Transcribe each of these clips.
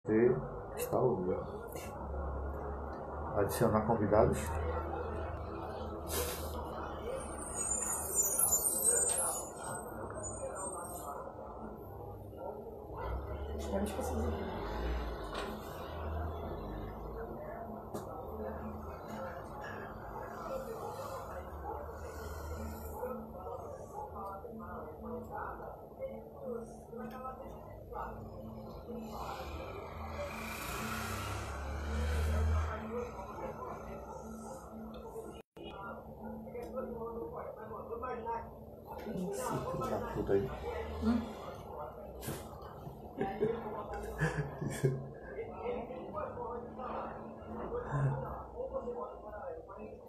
Você está ao vivo. Adicionar convidados. Vamos precisar. Filho da puta aí.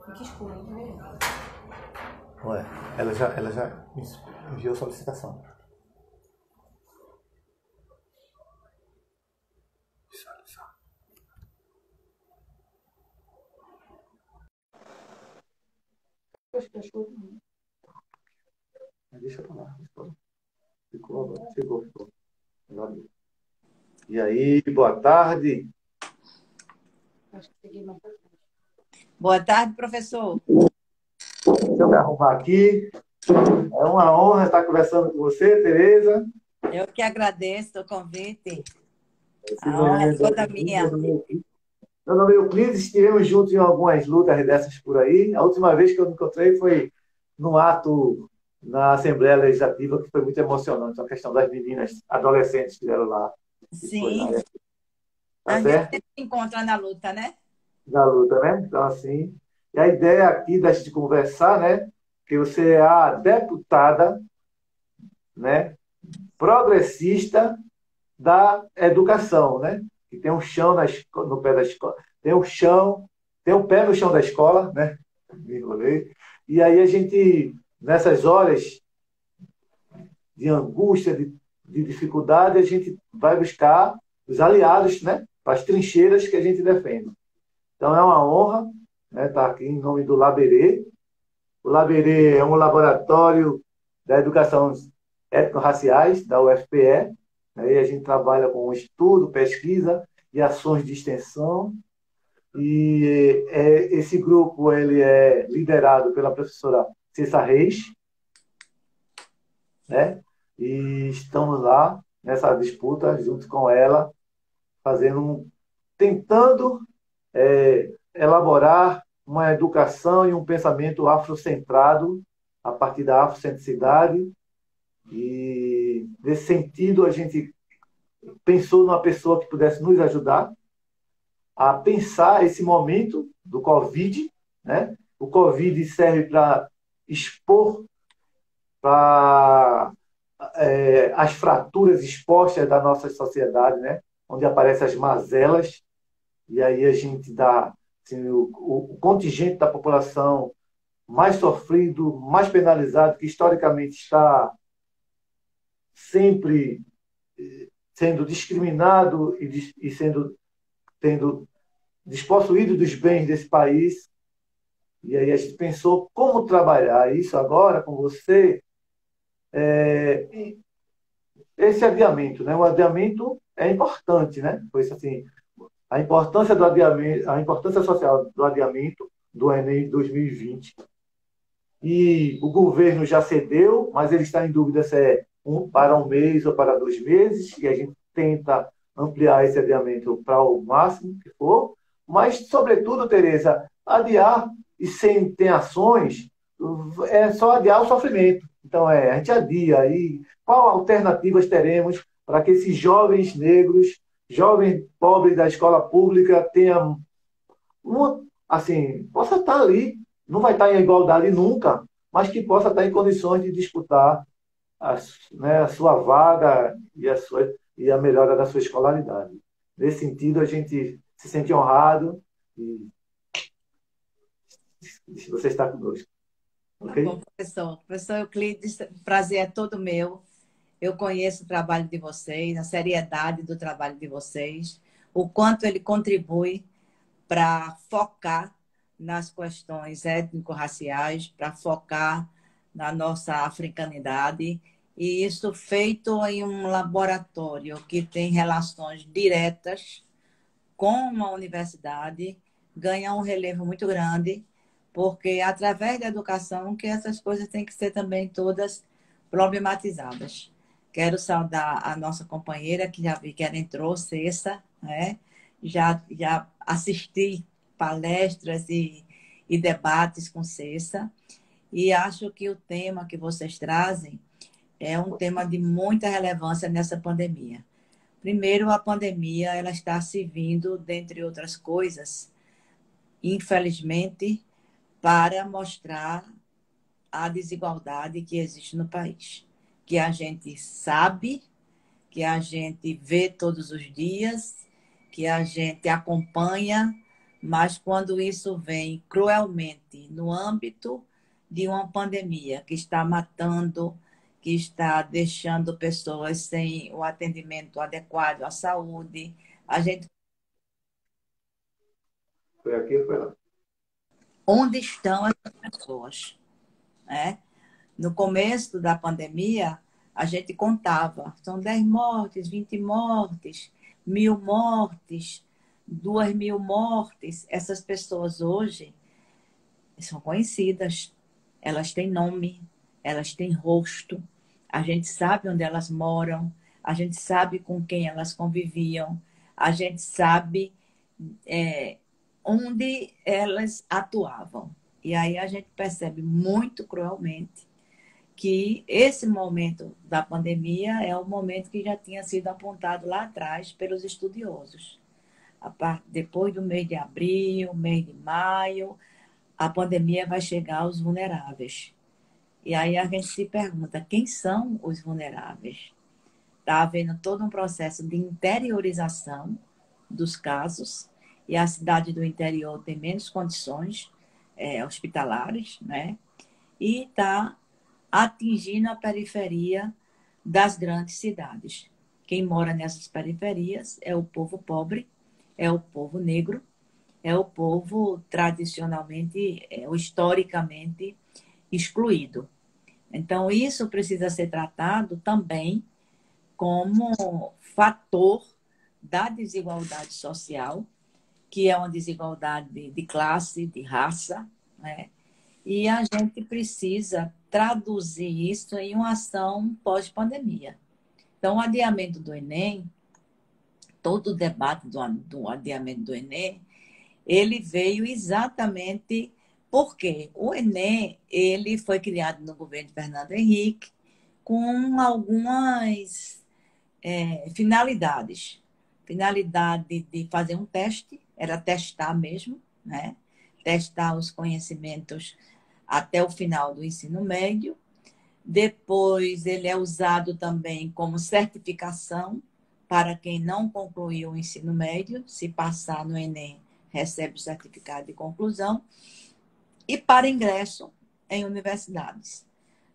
Fica escuro, tá vendo? Ué, ela já enviou solicitação. Visualizar. Acho que é escuro também. Mas deixa pra lá. Ficou agora. Ficou. E aí, boa tarde. Acho que peguei mais pra frente. Boa tarde, professor. Deixa eu me arrumar aqui. É uma honra estar conversando com você, Tereza. Eu que agradeço o convite. Esse A honra é momento toda aqui, minha. meu nome é Euclides, estivemos juntos em algumas lutas dessas por aí. A última vez que eu me encontrei foi num ato na Assembleia Legislativa, que foi muito emocionante. A questão das meninas adolescentes que vieram lá. E foi Sim, tá a gente certo? sempre se encontra na luta, né? Da luta, né? Então, assim. E a ideia aqui da gente conversar, né? Que você é a deputada, né? Progressista da educação, né? Que tem um chão no pé da escola, tem um chão, tem um pé no chão da escola, né? Me enrolei. E aí a gente, nessas horas de angústia, de dificuldade, a gente vai buscar os aliados, né? Para as trincheiras que a gente defende. Então é uma honra, né? Estar aqui em nome do Laberê. O Laberê é um laboratório da educação étnico-raciais da UFPE. Aí a gente trabalha com estudo, pesquisa e ações de extensão. E esse grupo ele é liderado pela professora Cissa Reis, né? E estamos lá nessa disputa junto com ela, tentando elaborar uma educação e um pensamento afrocentrado a partir da afrocentricidade. E nesse sentido a gente pensou numa pessoa que pudesse nos ajudar a pensar esse momento do Covid, né? O Covid serve para expor para as fraturas expostas da nossa sociedade, né? Onde aparecem as mazelas, e aí a gente dá assim, o contingente da população mais sofrido, mais penalizado, que historicamente está sempre sendo discriminado e tendo despossuído dos bens desse país. E aí a gente pensou como trabalhar isso agora com você, esse adiamento, né? O adiamento é importante, né? Pois assim, a importância do adiamento, a importância social do adiamento do Enem 2020. E o governo já cedeu, mas ele está em dúvida se é para um mês ou para 2 meses, e a gente tenta ampliar esse adiamento para o máximo que for. Mas, sobretudo, Tereza, adiar e sem ter ações é só adiar o sofrimento. Então, a gente adia. E qual alternativas teremos para que esses jovens negros, jovens pobres da escola pública, tenham assim, possa estar ali, não vai estar em igualdade nunca, mas que possa estar em condições de disputar né, a sua vaga e a melhora da sua escolaridade. Nesse sentido, a gente se sente honrado e você está conosco. Tá Ok? bom, professor. Professor Euclides, o prazer é todo meu. Eu conheço o trabalho de vocês, a seriedade do trabalho de vocês, o quanto ele contribui para focar nas questões étnico-raciais, para focar na nossa africanidade e isso feito em um laboratório que tem relações diretas com uma universidade, ganha um relevo muito grande, porque é através da educação que essas coisas têm que ser também todas problematizadas. Quero saudar a nossa companheira, que já vi que ela entrou, Cessa, né? Já assisti palestras e debates com Cessa, e acho que o tema que vocês trazem é um tema de muita relevância nessa pandemia. Primeiro, a pandemia ela está servindo, dentre outras coisas, infelizmente, para mostrar a desigualdade que existe no país, que a gente sabe, que a gente vê todos os dias, que a gente acompanha, mas quando isso vem cruelmente no âmbito de uma pandemia que está matando, que está deixando pessoas sem o atendimento adequado à saúde, a gente, Foi aqui, foi lá. onde estão as pessoas, né? No começo da pandemia, a gente contava, são 10 mortes, 20 mortes, 1.000 mortes, 2.000 mortes. Essas pessoas hoje são conhecidas, elas têm nome, elas têm rosto, a gente sabe onde elas moram, a gente sabe com quem elas conviviam, a gente sabe é, onde elas atuavam. E aí a gente percebe muito cruelmente que esse momento da pandemia é o momento que já tinha sido apontado lá atrás pelos estudiosos. Depois do mês de abril, mês de maio, a pandemia vai chegar aos vulneráveis. E aí a gente se pergunta, quem são os vulneráveis? Está havendo todo um processo de interiorização dos casos, e a cidade do interior tem menos condições hospitalares, né? E está atingindo a periferia das grandes cidades. Quem mora nessas periferias é o povo pobre, é o povo negro, é o povo tradicionalmente ou historicamente excluído. Então, isso precisa ser tratado também como fator da desigualdade social, que é uma desigualdade de classe, de raça, né? E a gente precisa traduzir isso em uma ação pós-pandemia. Então, o adiamento do Enem, todo o debate do adiamento do Enem, ele veio exatamente porque o Enem ele foi criado no governo de Fernando Henrique com algumas finalidades. Finalidade de fazer um teste, era testar mesmo, né? Testar os conhecimentos até o final do ensino médio. Depois, ele é usado também como certificação para quem não concluiu o ensino médio. Se passar no Enem, recebe o certificado de conclusão. E para ingresso em universidades.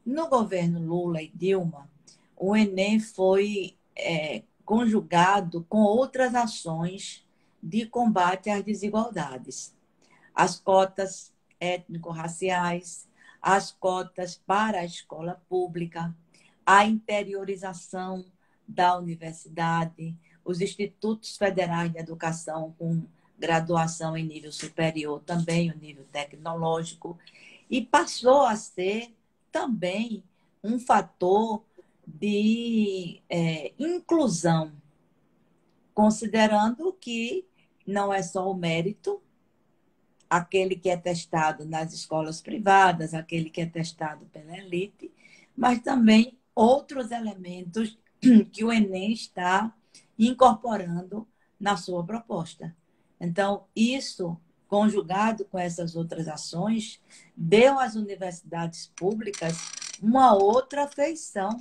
No governo Lula e Dilma, o Enem foi conjugado com outras ações de combate às desigualdades. As cotas étnico-raciais, as cotas para a escola pública, a interiorização da universidade, os institutos federais de educação com graduação em nível superior, também o nível tecnológico, e passou a ser também um fator de inclusão, considerando que não é só o mérito, aquele que é testado nas escolas privadas, aquele que é testado pela elite, mas também outros elementos que o Enem está incorporando na sua proposta. Então, isso, conjugado com essas outras ações, deu às universidades públicas uma outra feição.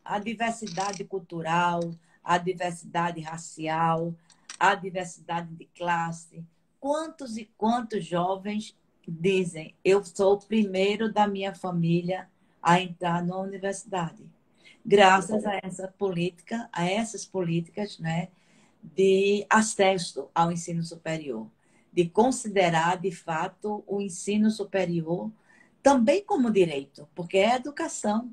A diversidade cultural, a diversidade racial, a diversidade de classe. Quantos e quantos jovens dizem, eu sou o primeiro da minha família a entrar na universidade? Graças a essa política, a essas políticas, né, de acesso ao ensino superior, de considerar, de fato, o ensino superior também como direito, porque é educação.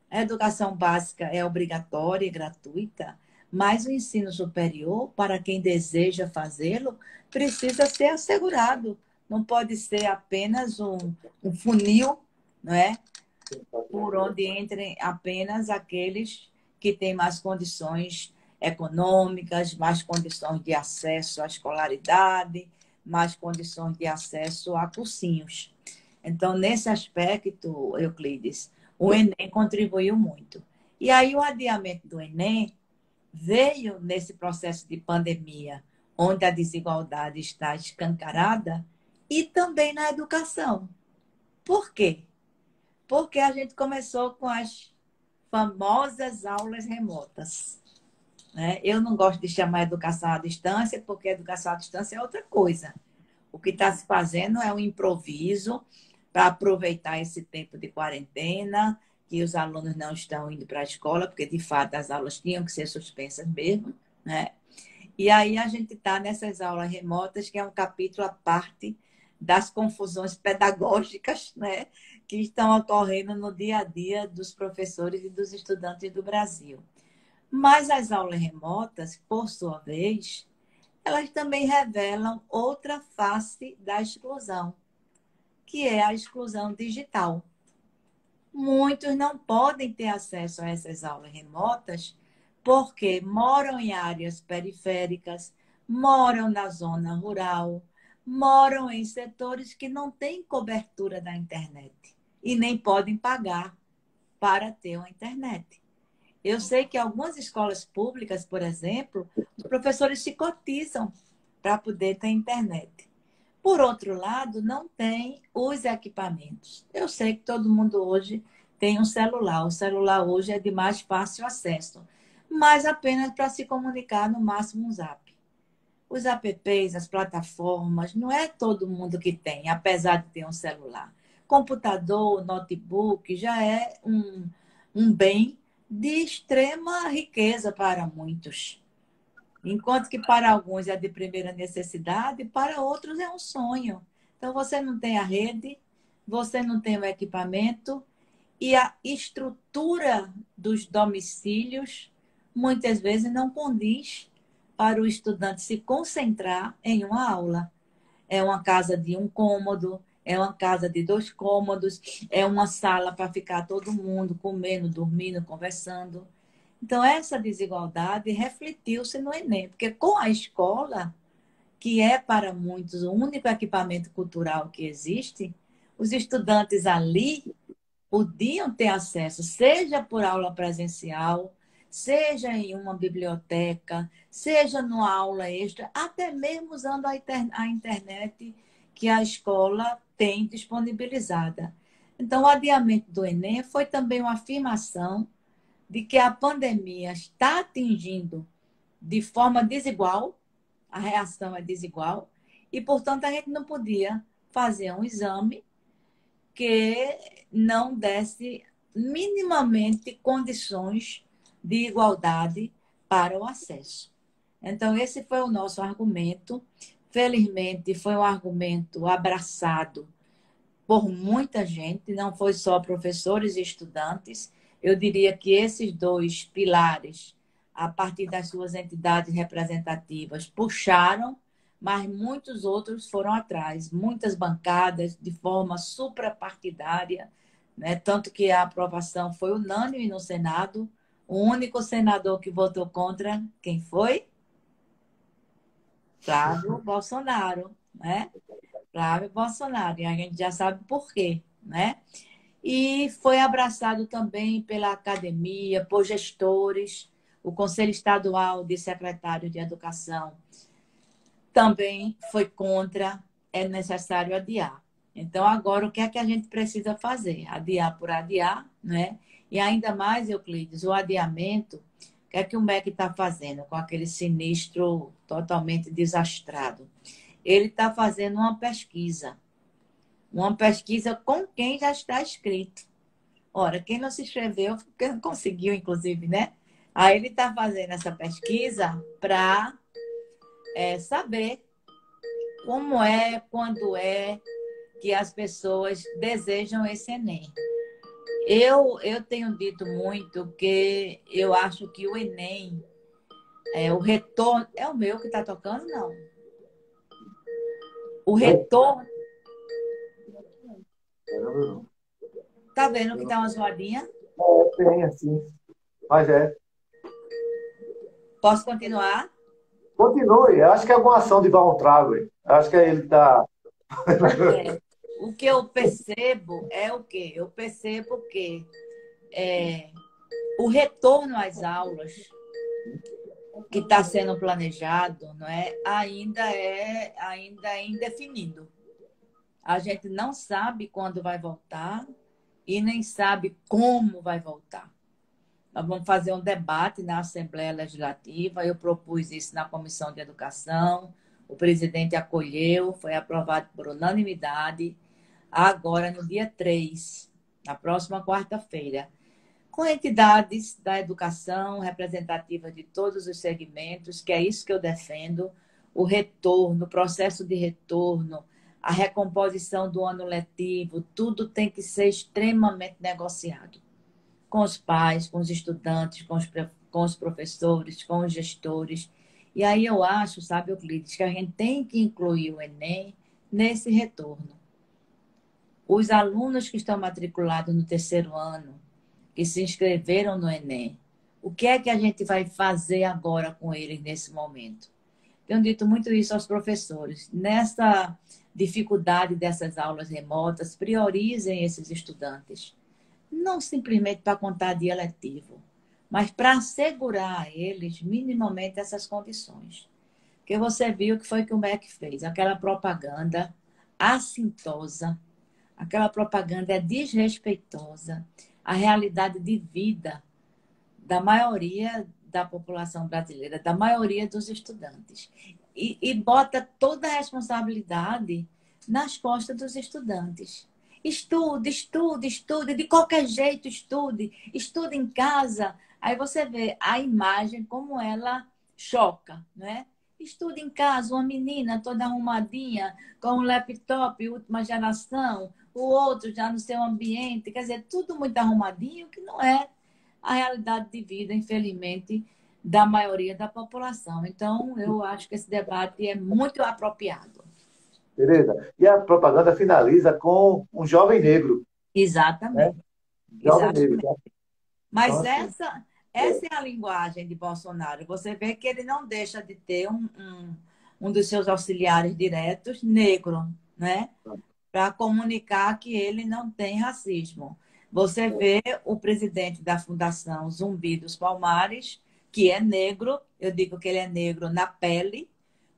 A educação básica é obrigatória e gratuita, mas o ensino superior, para quem deseja fazê-lo, precisa ser assegurado. Não pode ser apenas um funil, não é? Por onde entrem apenas aqueles que têm mais condições econômicas, mais condições de acesso à escolaridade, mais condições de acesso a cursinhos. Então, nesse aspecto, Euclides, o Enem contribuiu muito. E aí, o adiamento do Enem veio nesse processo de pandemia, onde a desigualdade está escancarada, e também na educação. Por quê? Porque a gente começou com as famosas aulas remotas, né? Eu não gosto de chamar educação à distância, porque educação à distância é outra coisa. O que está se fazendo é um improviso para aproveitar esse tempo de quarentena, que os alunos não estão indo para a escola, porque de fato as aulas tinham que ser suspensas mesmo, né? E aí a gente está nessas aulas remotas, que é um capítulo à parte das confusões pedagógicas, né, que estão ocorrendo no dia a dia dos professores e dos estudantes do Brasil. Mas as aulas remotas, por sua vez, elas também revelam outra face da exclusão, que é a exclusão digital. Muitos não podem ter acesso a essas aulas remotas porque moram em áreas periféricas, moram na zona rural, moram em setores que não têm cobertura da internet e nem podem pagar para ter uma internet. Eu sei que algumas escolas públicas, por exemplo, os professores se cotizam para poder ter internet. Por outro lado, não tem os equipamentos. Eu sei que todo mundo hoje tem um celular. O celular hoje é de mais fácil acesso, mas apenas para se comunicar, no máximo um zap. Os apps, as plataformas, não é todo mundo que tem, apesar de ter um celular. Computador, notebook, já é um bem de extrema riqueza para muitos. Enquanto que para alguns é de primeira necessidade, para outros é um sonho. Então, você não tem a rede, você não tem o equipamento e a estrutura dos domicílios muitas vezes não condiz para o estudante se concentrar em uma aula. É uma casa de um cômodo, é uma casa de 2 cômodos, é uma sala para ficar todo mundo comendo, dormindo, conversando. Então, essa desigualdade refletiu-se no Enem, porque com a escola, que é para muitos o único equipamento cultural que existe, os estudantes ali podiam ter acesso, seja por aula presencial, seja em uma biblioteca, seja numa aula extra, até mesmo usando a internet que a escola tem disponibilizada. Então, o adiamento do Enem foi também uma afirmação de que a pandemia está atingindo de forma desigual, a reação é desigual, e, portanto, a gente não podia fazer um exame que não desse minimamente condições de igualdade para o acesso. Então, esse foi o nosso argumento. Felizmente, foi um argumento abraçado por muita gente, não foi só professores e estudantes. Eu diria que esses 2 pilares, a partir das suas entidades representativas, puxaram, mas muitos outros foram atrás, muitas bancadas de forma suprapartidária, né? Tanto que a aprovação foi unânime no Senado. O único senador que votou contra, quem foi? Flávio Bolsonaro, né? Flávio Bolsonaro, e a gente já sabe por quê, né? E foi abraçado também pela academia, por gestores, o Conselho Estadual de Secretários de Educação também foi contra, é necessário adiar. Então, agora, o que é que a gente precisa fazer? Adiar por adiar, né? E ainda mais, Euclides, o adiamento, o que é que o MEC está fazendo com aquele sinistro totalmente desastrado? Ele está fazendo uma pesquisa com quem já está inscrito. Ora, quem não se inscreveu, porque não conseguiu, inclusive, né? Aí ele está fazendo essa pesquisa para saber como é, quando é que as pessoas desejam esse Enem. Eu tenho dito muito que eu acho que o Enem, o retorno. É o meu que está tocando? Não. O Oi? retorno. Caramba, não. Tá vendo Eu que não- dá uma zoadinha? Tem, assim. Mas Posso continuar? continue. Eu acho que é alguma ação de Von Travel. Eu acho que ele está. É. O que eu percebo é o quê? Eu percebo que é, o retorno às aulas que está sendo planejado, não é, ainda é indefinido. A gente não sabe quando vai voltar e nem sabe como vai voltar. Nós vamos fazer um debate na Assembleia Legislativa. Eu propus isso na Comissão de Educação. O presidente acolheu, foi aprovado por unanimidade. Agora, no dia 3, na próxima quarta-feira, com entidades da educação representativas de todos os segmentos, que é isso que eu defendo, o retorno, o processo de retorno, a recomposição do ano letivo, tudo tem que ser extremamente negociado com os pais, com os estudantes, com os professores, com os gestores. E aí eu acho, sabe, Euclides, que a gente tem que incluir o Enem nesse retorno. Os alunos que estão matriculados no terceiro ano, que se inscreveram no Enem, o que é que a gente vai fazer agora com eles nesse momento? Tenho dito muito isso aos professores. Nessa dificuldade dessas aulas remotas, priorizem esses estudantes. Não simplesmente para contar dia letivo, mas para assegurar a eles minimamente essas condições. Porque você viu o que foi que o MEC fez, aquela propaganda assintosa, aquela propaganda é desrespeitosa à realidade de vida da maioria da população brasileira, da maioria dos estudantes. E bota toda a responsabilidade nas costas dos estudantes. Estude, estude, estude, de qualquer jeito estude, estude em casa. Aí você vê a imagem como ela choca, né? Estude em casa, uma menina toda arrumadinha, com um laptop, última geração, o outro já no seu ambiente, quer dizer, tudo muito arrumadinho, que não é a realidade de vida, infelizmente, da maioria da população. Então, eu acho que esse debate é muito apropriado. Beleza? E a propaganda finaliza com um jovem negro, né? Exatamente, Jovem negro. exatamente. Tá? Então, Mas assim, essa é a linguagem de Bolsonaro. Você vê que ele não deixa de ter um dos seus auxiliares diretos negro, né? Para comunicar que ele não tem racismo. Você vê o presidente da Fundação Zumbi dos Palmares, que é negro, eu digo que ele é negro na pele,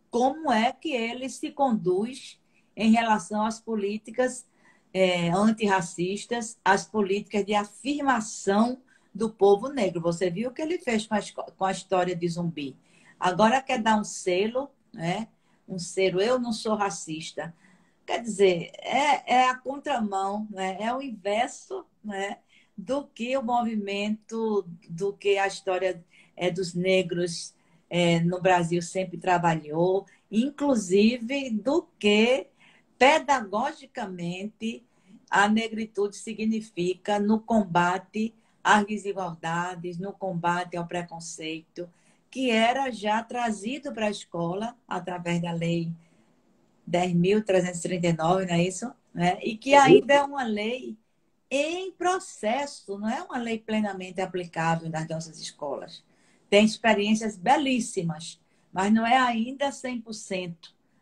como é que ele se conduz em relação às políticas antirracistas, às políticas de afirmação do povo negro. Você viu o que ele fez com a história de Zumbi. Agora quer dar um selo, né? Um selo, eu não sou racista. Quer dizer, é a contramão, né? É o inverso, né? Do que o movimento, do que a história dos negros no Brasil sempre trabalhou, inclusive do que pedagogicamente a negritude significa no combate às desigualdades, no combate ao preconceito, que era já trazido para a escola através da lei 10.339, não é isso? Né? E que ainda é uma lei em processo, não é uma lei plenamente aplicável nas nossas escolas. Tem experiências belíssimas, mas não é ainda 100%.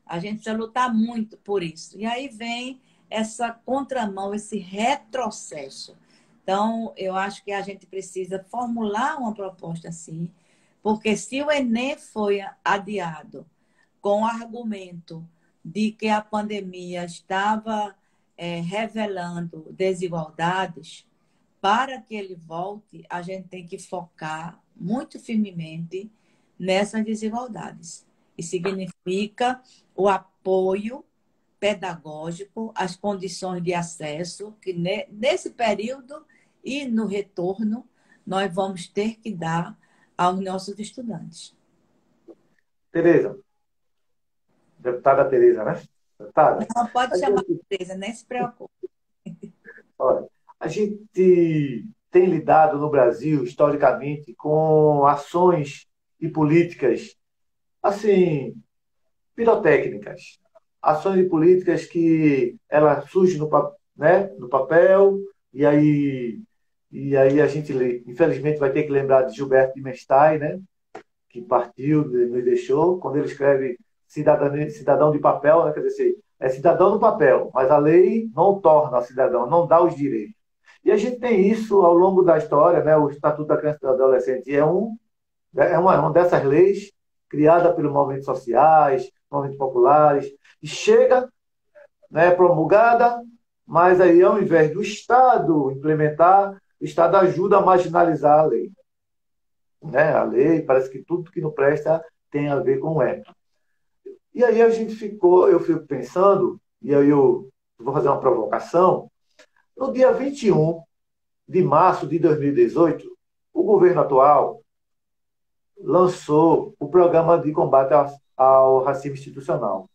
A gente precisa lutar muito por isso. E aí vem essa contramão, esse retrocesso. Então, eu acho que a gente precisa formular uma proposta assim, porque se o Enem foi adiado com o argumento de que a pandemia estava revelando desigualdades, para que ele volte, a gente tem que focar muito firmemente nessas desigualdades. E significa o apoio pedagógico, as condições de acesso, que nesse período e no retorno, nós vamos ter que dar aos nossos estudantes. Tereza, deputada Tereza, né? Deputada, Não pode a chamar gente, de empresa, nem se preocupe. olha, A gente tem lidado no Brasil, historicamente, com ações e políticas, assim, pirotécnicas. Ações e políticas que ela surge né, no papel, e aí a gente, infelizmente, vai ter que lembrar de Gilberto de Mestai, né, que partiu, nos deixou, quando ele escreve cidadão de papel, né, quer dizer, é cidadão no papel, mas a lei não o torna cidadão, não dá os direitos. E a gente tem isso ao longo da história, né? O Estatuto da Criança e do Adolescente é uma dessas leis criada pelos movimentos sociais, movimentos populares, e chega, né, promulgada, mas aí, ao invés do Estado implementar, o Estado ajuda a marginalizar a lei. Né? A lei, parece que tudo que não presta tem a ver com ela. E aí eu fico pensando, e aí eu vou fazer uma provocação. No dia 21 de março de 2018, o governo atual lançou o programa de combate ao racismo institucional.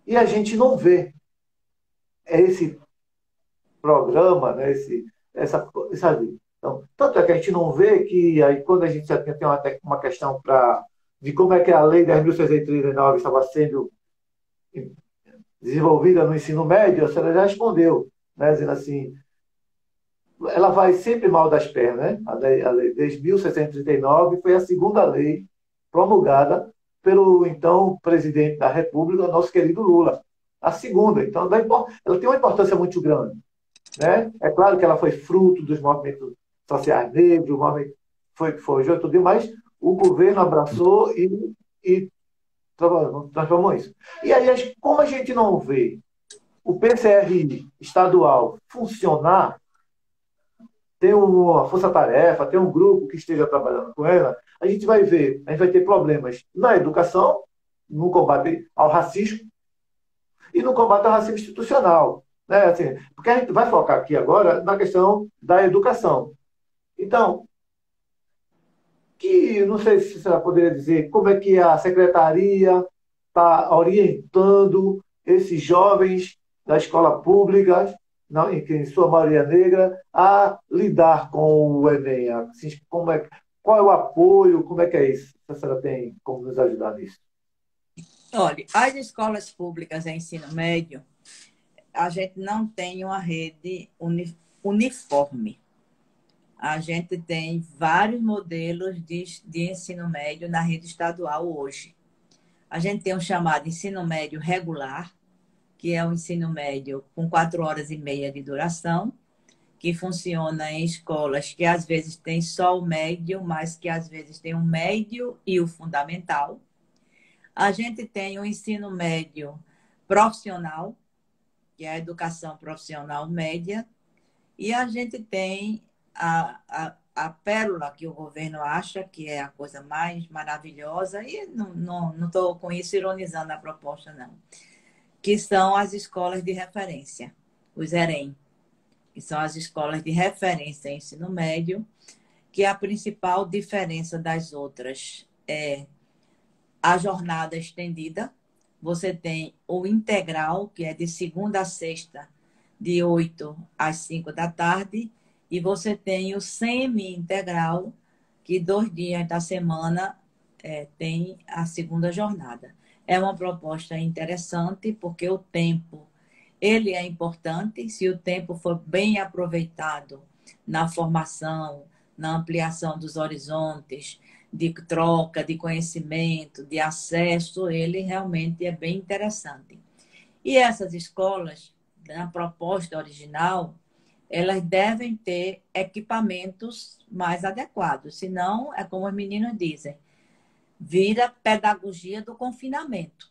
E a gente não vê esse programa, né, essa lei. Então, tanto é que a gente não vê que aí, quando a gente já tem uma questão de como é que a lei 10.639 estava sendo desenvolvida no ensino médio, a senhora já respondeu, né, dizendo assim, ela vai sempre mal das pernas. Né? A lei 10.639 foi a segunda lei promulgada pelo então presidente da República, nosso querido Lula. A segunda. Então, ela tem uma importância muito grande. Né? É claro que ela foi fruto dos movimentos sociais negros, o movimento foi que forjou tudo, mas o governo abraçou e transformou isso. E aí, como a gente não vê o PCRI estadual funcionar, tem uma força-tarefa, tem um grupo que esteja trabalhando com ela, a gente vai ter problemas na educação, no combate ao racismo e no combate ao racismo institucional. Né? Assim, porque a gente vai focar aqui agora na questão da educação. Então, não sei se você poderia dizer como é que a secretaria está orientando esses jovens da escola pública, não, em sua maioria negra, a lidar com o Enem. Assim, qual é o apoio, como é que é isso? A senhora tem como nos ajudar nisso? Olha, as escolas públicas em ensino médio, a gente não tem uma rede uniforme. A gente tem vários modelos de ensino médio na rede estadual hoje. A gente tem o chamado ensino médio regular, que é o ensino médio com 4 horas e meia de duração, que funciona em escolas que às vezes tem só o médio, mas que às vezes tem o médio e o fundamental. A gente tem o ensino médio profissional, que é a educação profissional média, e a gente tem a pérola que o governo acha que é a coisa mais maravilhosa, e não estou com isso ironizando a proposta, não, que são as escolas de referência, os EREM, que são as escolas de referência em ensino médio, que a principal diferença das outras é a jornada estendida. Você tem o integral, que é de segunda a sexta, de 8 às 5 da tarde, e você tem o semi-integral, que 2 dias da semana tem a segunda jornada. É uma proposta interessante, porque o tempo ele é importante. Se o tempo for bem aproveitado na formação, na ampliação dos horizontes, de troca, de conhecimento, de acesso, ele realmente é bem interessante. E essas escolas, na proposta original, elas devem ter equipamentos mais adequados, senão, é como os meninos dizem, vira pedagogia do confinamento.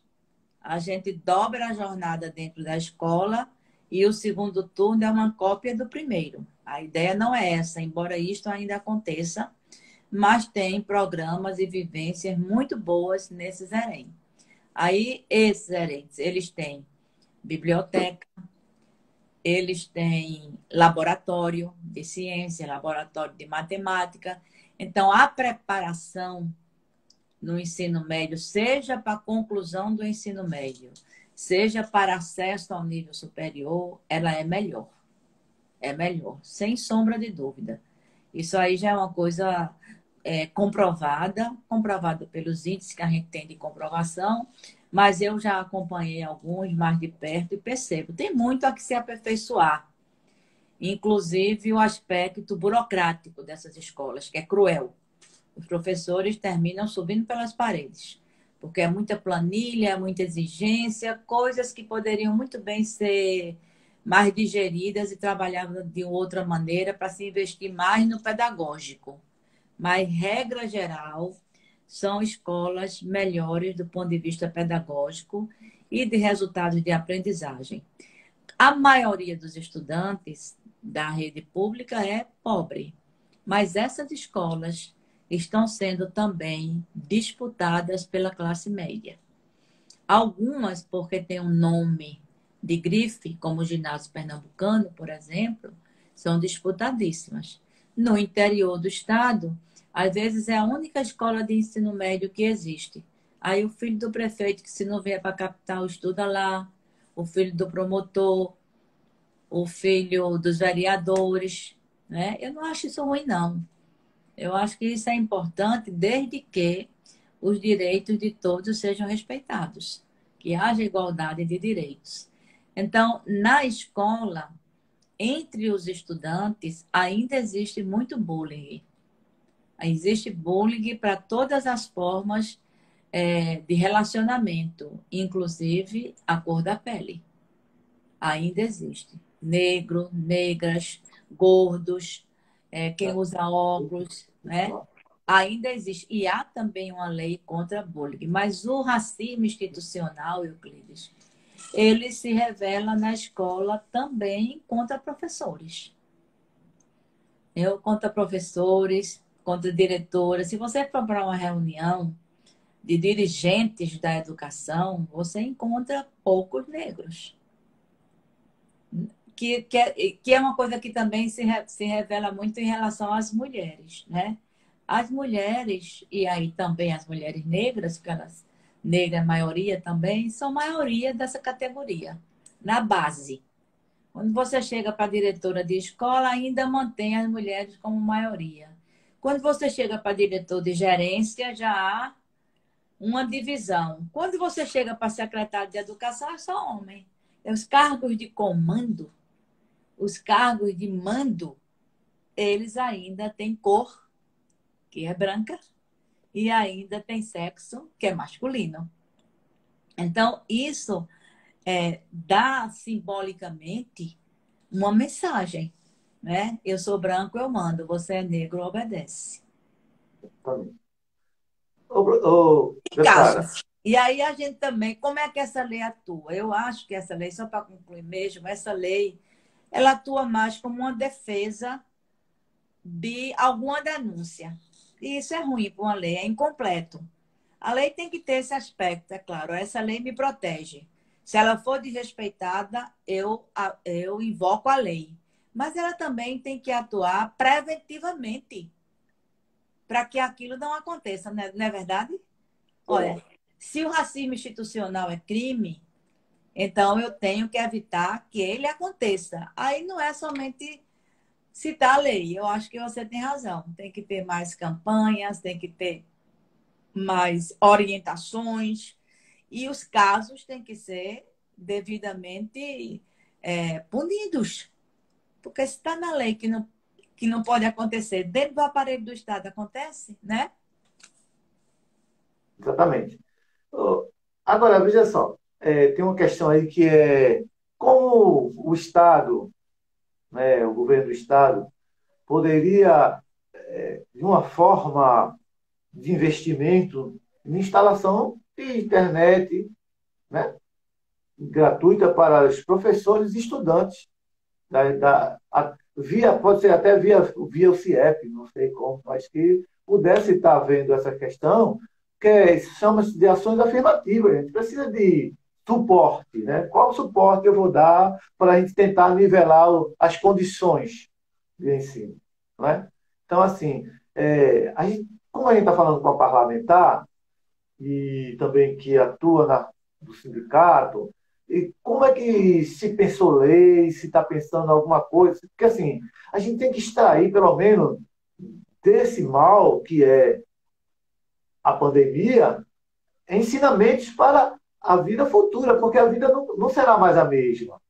A gente dobra a jornada dentro da escola e o segundo turno é uma cópia do primeiro. A ideia não é essa, embora isto ainda aconteça, mas tem programas e vivências muito boas nesses EREM. Aí, esses EREM, eles têm biblioteca, eles têm laboratório de ciência, laboratório de matemática. Então, a preparação no ensino médio, seja para a conclusão do ensino médio, seja para acesso ao nível superior, ela é melhor. é melhor, sem sombra de dúvida. Isso aí já é uma coisa comprovada pelos índices que a gente tem de comprovação, mas eu já acompanhei alguns mais de perto e percebo, tem muito a que se aperfeiçoar, inclusive o aspecto burocrático dessas escolas, que é cruel. Os professores terminam subindo pelas paredes, porque é muita planilha, muita exigência, coisas que poderiam muito bem ser mais digeridas e trabalhadas de outra maneira para se investir mais no pedagógico. Mas, regra geral, são escolas melhores do ponto de vista pedagógico e de resultados de aprendizagem. A maioria dos estudantes da rede pública é pobre, mas essas escolas estão sendo também disputadas pela classe média. Algumas, porque têm um nome de grife, como o ginásio pernambucano, por exemplo, são disputadíssimas. No interior do estado, às vezes é a única escola de ensino médio que existe. Aí o filho do prefeito, que se não vier para a capital, estuda lá, o filho do promotor, o filho dos vereadores, né? Eu não acho isso ruim, não. Eu acho que isso é importante desde que os direitos de todos sejam respeitados, que haja igualdade de direitos. Então, na escola, entre os estudantes, ainda existe muito bullying. Existe bullying para todas as formas de relacionamento, inclusive a cor da pele. Ainda existe. Negro, negras, gordos, quem usa óculos, né? Ainda existe. E há também uma lei contra bullying. Mas o racismo institucional, Euclides, ele se revela na escola também contra professores. Contra professores, contra diretoras. Se você for para uma reunião de dirigentes da educação, você encontra poucos negros. Que é uma coisa que também se revela muito em relação às mulheres, né? As mulheres, e aí também as mulheres negras, porque elas, negra, a maioria também, são maioria dessa categoria, na base. Quando você chega para a diretora de escola, ainda mantém as mulheres como maioria. Quando você chega para diretor de gerência, já há uma divisão. Quando você chega para secretário de educação, é só homem. Os cargos de comando, os cargos de mando, eles ainda têm cor, que é branca, e ainda tem sexo, que é masculino. Então, isso dá simbolicamente uma mensagem, né? Eu sou branco, eu mando. Você é negro, obedece. Ô, E deputada, casos. E aí a gente também, como é que essa lei atua? Eu acho que essa lei, só para concluir mesmo, essa lei, ela atua mais como uma defesa de alguma denúncia. E isso é ruim para uma lei, é incompleto. A lei tem que ter esse aspecto, é claro. Essa lei me protege. Se ela for desrespeitada, eu invoco a lei. Mas ela também tem que atuar preventivamente para que aquilo não aconteça, não é verdade? Olha, se o racismo institucional é crime, então eu tenho que evitar que ele aconteça. Aí não é somente citar a lei. Eu acho que você tem razão. Tem que ter mais campanhas, tem que ter mais orientações e os casos têm que ser devidamente punidos. Porque se está na lei que não pode acontecer dentro do aparelho do Estado, acontece, né? exatamente. Agora, veja só, tem uma questão aí que é como o Estado, né, o governo do Estado, poderia, de uma forma de investimento em instalação de internet, né, gratuita para os professores e estudantes, pode ser até via o CIEP, não sei como, mas que pudesse estar vendo essa questão, que chama-se de ações afirmativas. A gente precisa de suporte, né? Qual suporte eu vou dar para a gente tentar nivelar as condições de ensino, né? Então, assim, como a gente está falando com a parlamentar, e também que atua no sindicato, E como é que se pensou lei, se está pensando alguma coisa? Porque, assim, a gente tem que extrair, pelo menos, desse mal que é a pandemia, ensinamentos para a vida futura, porque a vida não será mais a mesma.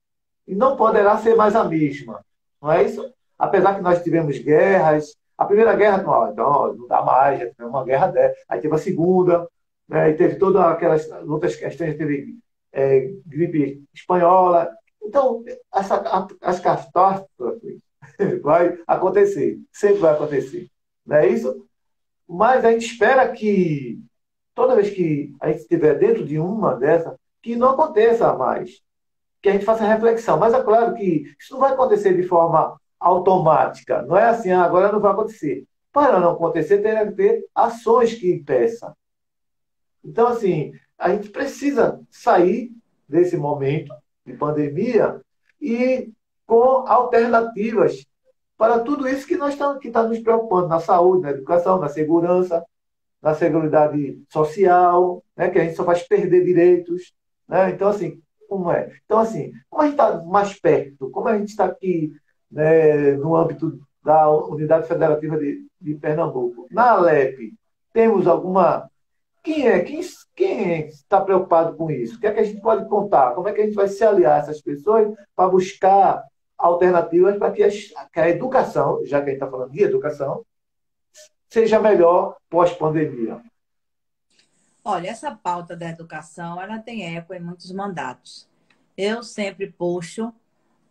E não poderá ser mais a mesma. Não é isso? Apesar que nós tivemos guerras, a primeira guerra, não, então, não dá mais, já teve uma guerra dessa. Aí teve a segunda, né, e teve todas aquelas outras questões, teve gripe espanhola. Então, as catástrofes vai acontecer, sempre vai acontecer. Não é isso? Mas a gente espera que toda vez que a gente estiver dentro de uma dessas, que não aconteça mais, que a gente faça reflexão. Mas é claro que isso não vai acontecer de forma automática. Não é assim, agora não vai acontecer. Para não acontecer, terá que ter ações que impeçam. Então, assim, a gente precisa sair desse momento de pandemia e com alternativas para tudo isso que nós estamos, que está nos preocupando na saúde, na educação, na seguridade social, né, que a gente só faz perder direitos. Né? Então, assim, como é? Então, assim, como a gente está mais perto, como a gente está aqui, né, no âmbito da Unidade Federativa de Pernambuco, na Alep, temos alguma. Quem está preocupado com isso? O que é que a gente pode contar? Como é que a gente vai se aliar a essas pessoas para buscar alternativas para que a educação, já que a gente está falando de educação, seja melhor pós-pandemia? Olha, essa pauta da educação, ela tem eco em muitos mandatos. Eu sempre puxo,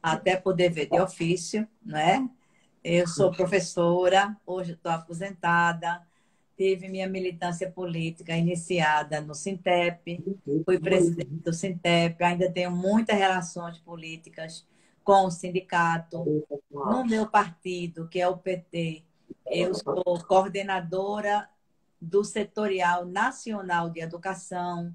até por dever de ofício, né? Eu sou professora, hoje estou aposentada, tive minha militância política iniciada no Sintep, fui presidente do Sintep, ainda tenho muitas relações políticas com o sindicato. No meu partido, que é o PT, eu sou coordenadora do Setorial Nacional de Educação.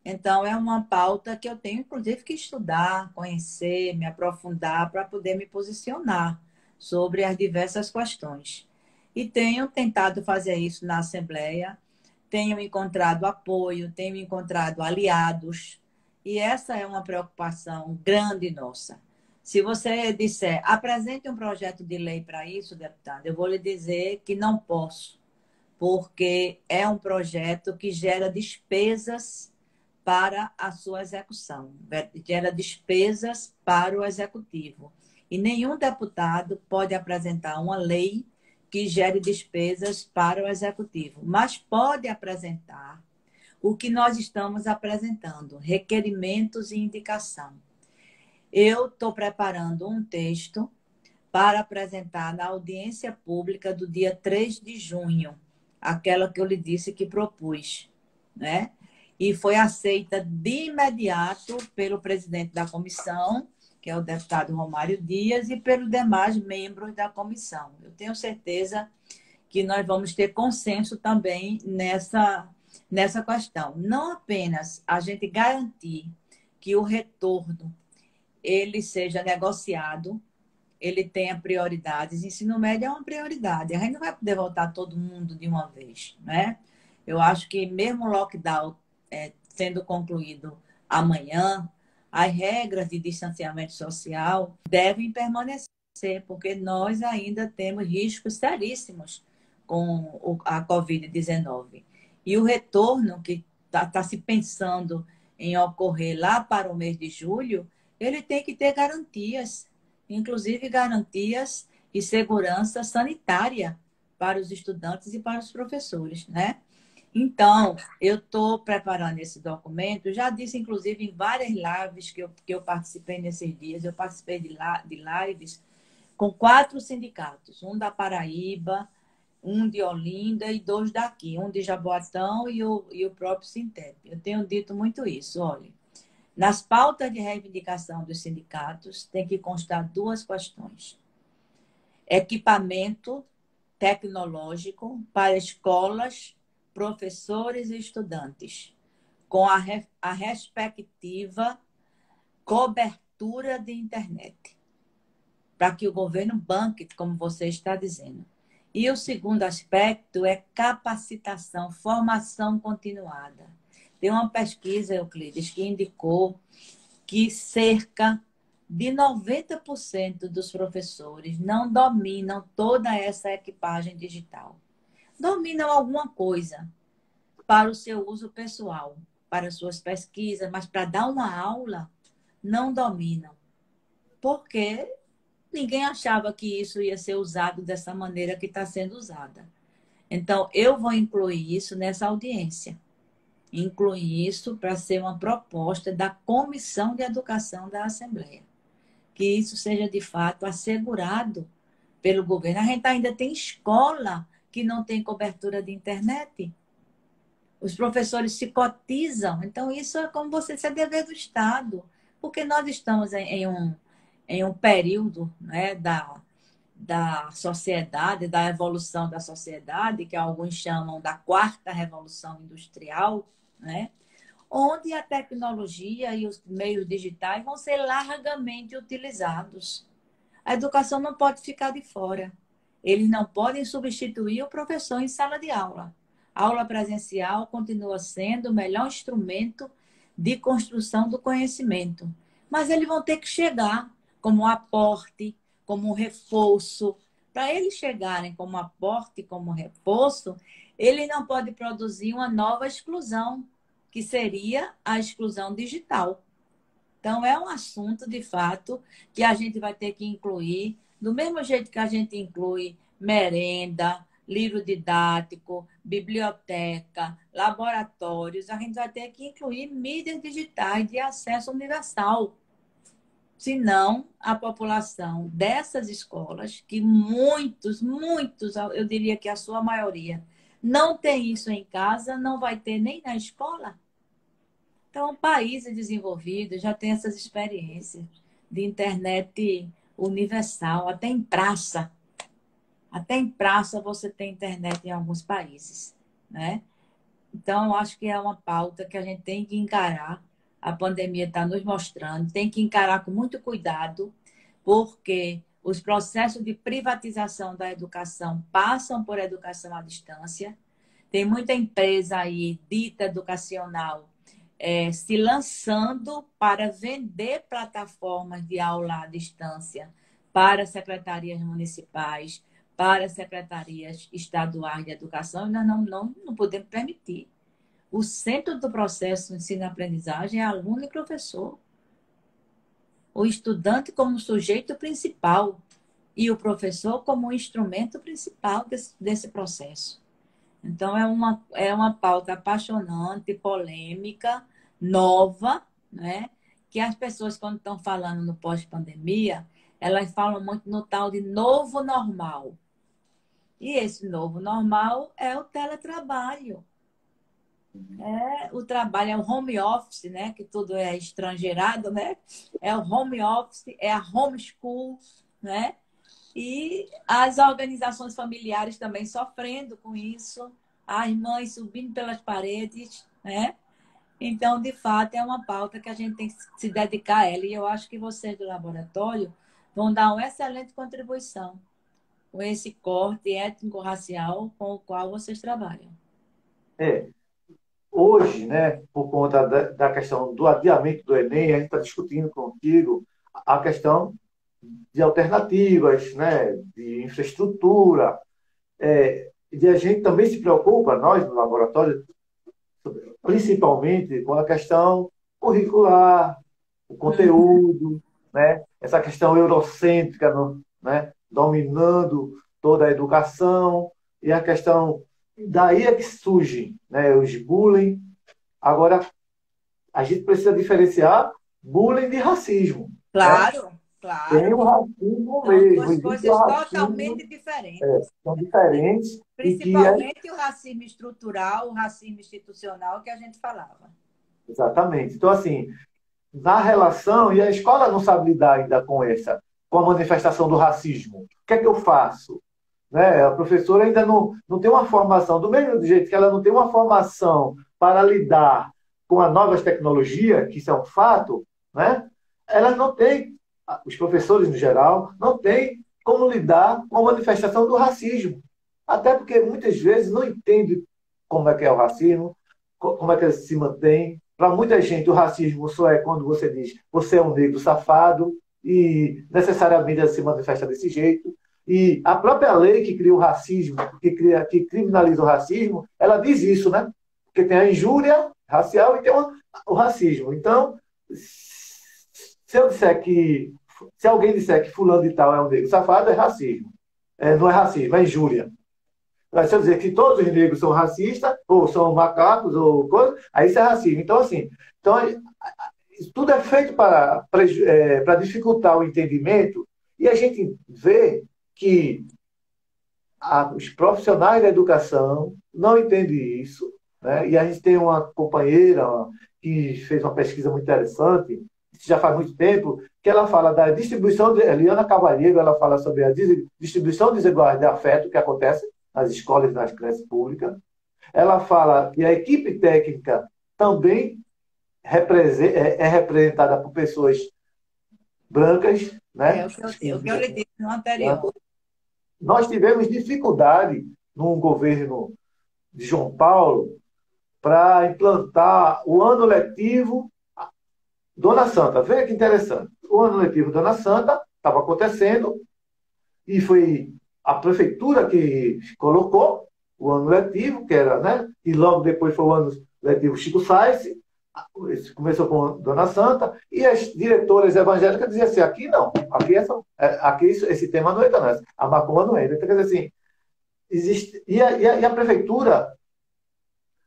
Então, é uma pauta que eu tenho, inclusive, que estudar, conhecer, me aprofundar para poder me posicionar sobre as diversas questões. E tenho tentado fazer isso na Assembleia, tenho encontrado apoio, tenho encontrado aliados, e essa é uma preocupação grande nossa. Se você disser, apresente um projeto de lei para isso, deputado, eu vou lhe dizer que não posso, porque é um projeto que gera despesas para a sua execução, gera despesas para o executivo. E nenhum deputado pode apresentar uma lei que gere despesas para o executivo, mas pode apresentar o que nós estamos apresentando, requerimentos e indicação. Eu estou preparando um texto para apresentar na audiência pública do dia 3 de junho, aquela que eu lhe disse que propus, né? E foi aceita de imediato pelo presidente da comissão, que é o deputado Romário Dias, e pelos demais membros da comissão. Eu tenho certeza que nós vamos ter consenso também nessa questão. Não apenas a gente garantir que o retorno ele seja negociado, ele tenha prioridades. Ensino médio é uma prioridade. A gente não vai poder voltar todo mundo de uma vez, né? Eu acho que mesmo o lockdown sendo concluído amanhã, as regras de distanciamento social devem permanecer, porque nós ainda temos riscos seríssimos com a Covid-19. E o retorno que está se pensando em ocorrer lá para o mês de julho, ele tem que ter garantias, inclusive garantias e segurança sanitária para os estudantes e para os professores, né? Então, eu estou preparando esse documento, já disse, inclusive, em várias lives que eu participei nesses dias, eu participei de lives com 4 sindicatos, um da Paraíba, um de Olinda e 2 daqui, um de Jaboatão e o próprio Sintep. Eu tenho dito muito isso, olha. Nas pautas de reivindicação dos sindicatos, tem que constar 2 questões. Equipamento tecnológico para escolas, professores e estudantes, com a respectiva cobertura de internet, para que o governo banque, como você está dizendo. E o segundo aspecto é capacitação, formação continuada. Tem uma pesquisa, Euclides, que indicou que cerca de 90% dos professores não dominam toda essa equipagem digital. Dominam alguma coisa para o seu uso pessoal, para suas pesquisas, mas para dar uma aula, não dominam. Porque ninguém achava que isso ia ser usado dessa maneira que está sendo usada. Então, eu vou incluir isso nessa audiência. Incluir isso para ser uma proposta da Comissão de Educação da Assembleia. Que isso seja, de fato, assegurado pelo governo. A gente ainda tem escola que não tem cobertura de internet. Os professores se cotizam. Então, isso é como você ser dever do Estado. Porque nós estamos em um período, né, da sociedade, da evolução da sociedade, que alguns chamam da quarta revolução industrial, né? Onde a tecnologia e os meios digitais vão ser largamente utilizados. A educação não pode ficar de fora. Eles não podem substituir o professor em sala de aula. A aula presencial continua sendo o melhor instrumento de construção do conhecimento. Mas eles vão ter que chegar como um aporte, como um reforço. Para eles chegarem como aporte, como reforço, ele não pode produzir uma nova exclusão, que seria a exclusão digital. Então, é um assunto, de fato, que a gente vai ter que incluir, do mesmo jeito que a gente inclui merenda, livro didático, biblioteca, laboratórios, a gente vai ter que incluir mídias digitais de acesso universal. Senão, a população dessas escolas, que muitos, eu diria que a sua maioria, não tem isso em casa, não vai ter nem na escola. Então, países desenvolvidos já têm essas experiências de internet universal, até em praça. Até em praça você tem internet em alguns países, né? Então, eu acho que é uma pauta que a gente tem que encarar. A pandemia está nos mostrando, tem que encarar com muito cuidado, porque os processos de privatização da educação passam por educação à distância. Tem muita empresa aí, dita educacional, se lançando para vender plataformas de aula à distância para secretarias municipais, para secretarias estaduais de educação, e nós não podemos permitir. O centro do processo de ensino-aprendizagem é aluno e professor. O estudante como sujeito principal e o professor como instrumento principal desse processo. Então, é uma pauta apaixonante, polêmica, nova, né? Que as pessoas, quando estão falando no pós-pandemia, elas falam muito no tal de novo normal. E esse novo normal é o teletrabalho. O trabalho é o home office, né? Que tudo é estrangeirado, né? É o home office, é a homeschool, né? E as organizações familiares também sofrendo com isso, as mães subindo pelas paredes, né? Então, de fato, é uma pauta que a gente tem que se dedicar a ela. E eu acho que vocês do laboratório vão dar uma excelente contribuição com esse corte étnico-racial com o qual vocês trabalham. Hoje, né, por conta da questão do adiamento do Enem, a gente está discutindo contigo a questão de alternativas, né, de infraestrutura. E a gente também se preocupa, nós no laboratório, principalmente com a questão curricular, o conteúdo, né, essa questão eurocêntrica, né, dominando toda a educação, e a questão, daí é que surgem, né, os bullying. Agora, a gente precisa diferenciar bullying de racismo. Claro, né? claro. Tem o racismo São mesmo. duas Existe coisas o racismo, totalmente diferentes. são diferentes. Principalmente o racismo estrutural, o racismo institucional que a gente falava. Exatamente. Então, assim, na relação, e a escola não sabe lidar ainda com a manifestação do racismo. O que é que eu faço? Né? A professora ainda não tem uma formação, do mesmo jeito que ela não tem uma formação para lidar com as novas tecnologias, que isso é um fato, né? Ela não tem, os professores no geral, não têm como lidar com a manifestação do racismo. Até porque muitas vezes não entendem como é que é o racismo, como é que ele se mantém, para muita gente, o racismo só é quando você diz você é um negro safado e necessariamente se manifesta desse jeito. E a própria lei que cria o racismo, que criminaliza o racismo, ela diz isso, né? Porque tem a injúria racial e tem o racismo. Então, se alguém disser que fulano de tal é um negro safado, é racismo. Não é racismo, é injúria. Mas se eu dizer que todos os negros são racistas, ou são macacos, ou coisa, aí isso é racismo. Então, assim, isso tudo é feito para dificultar o entendimento, e a gente vê que os profissionais da educação não entendem isso, né? E a gente tem uma companheira que fez uma pesquisa muito interessante, isso já faz muito tempo, que ela fala da distribuição, Eliana Cavalheiro, ela fala sobre a distribuição desigual de afeto que acontece nas escolas e nas creches públicas. Ela fala que a equipe técnica também é representada por pessoas brancas, né? O que eu lhe disse no anterior. Nós tivemos dificuldade no governo de João Paulo para implantar o ano letivo Dona Santa. Veja que interessante. O ano letivo Dona Santa estava acontecendo e foi a prefeitura que colocou o ano letivo, que era, né? E logo depois foi o ano letivo Chico Sainz. Começou com Dona Santa, e as diretoras evangélicas diziam assim, aqui não, aqui esse tema não entra, não, a macumba não entra. Então, quer dizer assim, existe, e a prefeitura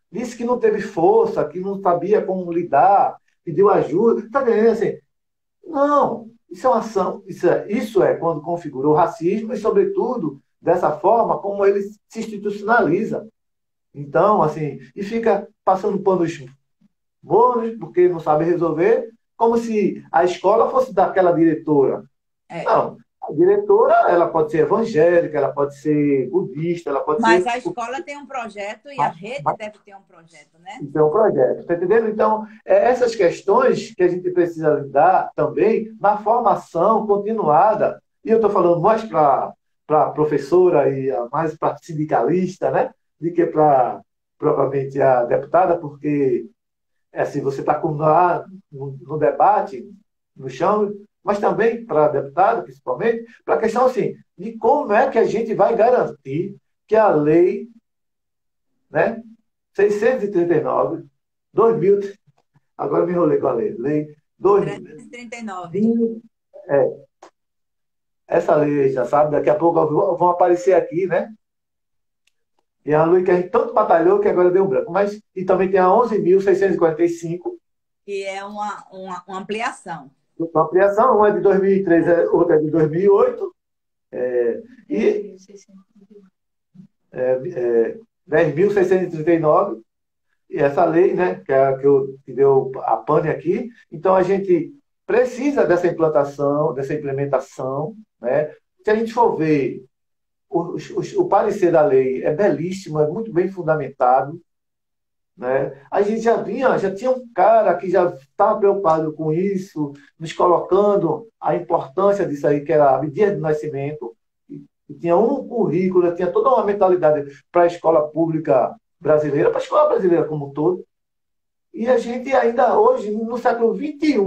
disse que não teve força, que não sabia como lidar, pediu ajuda, está entendendo assim? Não, isso é uma ação, isso é quando configura o racismo e, sobretudo, dessa forma como ele se institucionaliza. Então, assim, e fica passando panos bônus, porque não sabe resolver, como se a escola fosse daquela diretora. Não, a diretora, ela pode ser evangélica, ela pode ser budista, ela pode Mas ser... a escola tem um projeto e a rede deve ter um projeto, né? Isso é um projeto, está entendendo? Então, essas questões que a gente precisa lidar também na formação continuada. E eu estou falando mais para a professora e mais para a sindicalista, né? Do que para propriamente a deputada, porque assim, você está lá no debate, no chão, mas também para deputado, principalmente, para a questão assim, de como é que a gente vai garantir que a lei, né, 639, 2000, agora me enrolei com a lei 339. Essa lei, já sabe, daqui a pouco vão aparecer aqui, né? E é a lei que a gente tanto batalhou que agora deu um branco. Mas, e também tem a 11.645. Que é uma ampliação. Uma ampliação, uma é de 2003, outra é de 2008. E 10.639. E essa lei, né, que é a que deu a pane aqui. Então, a gente precisa dessa implantação, dessa implementação. Né? Se a gente for ver, o parecer da lei é belíssimo, é muito bem fundamentado. Né? A gente já tinha um cara que já estava preocupado com isso, nos colocando a importância disso aí, que era a medida de nascimento. E tinha um currículo, tinha toda uma mentalidade para a escola pública brasileira, para a escola brasileira como um todo. E a gente ainda hoje, no século XXI,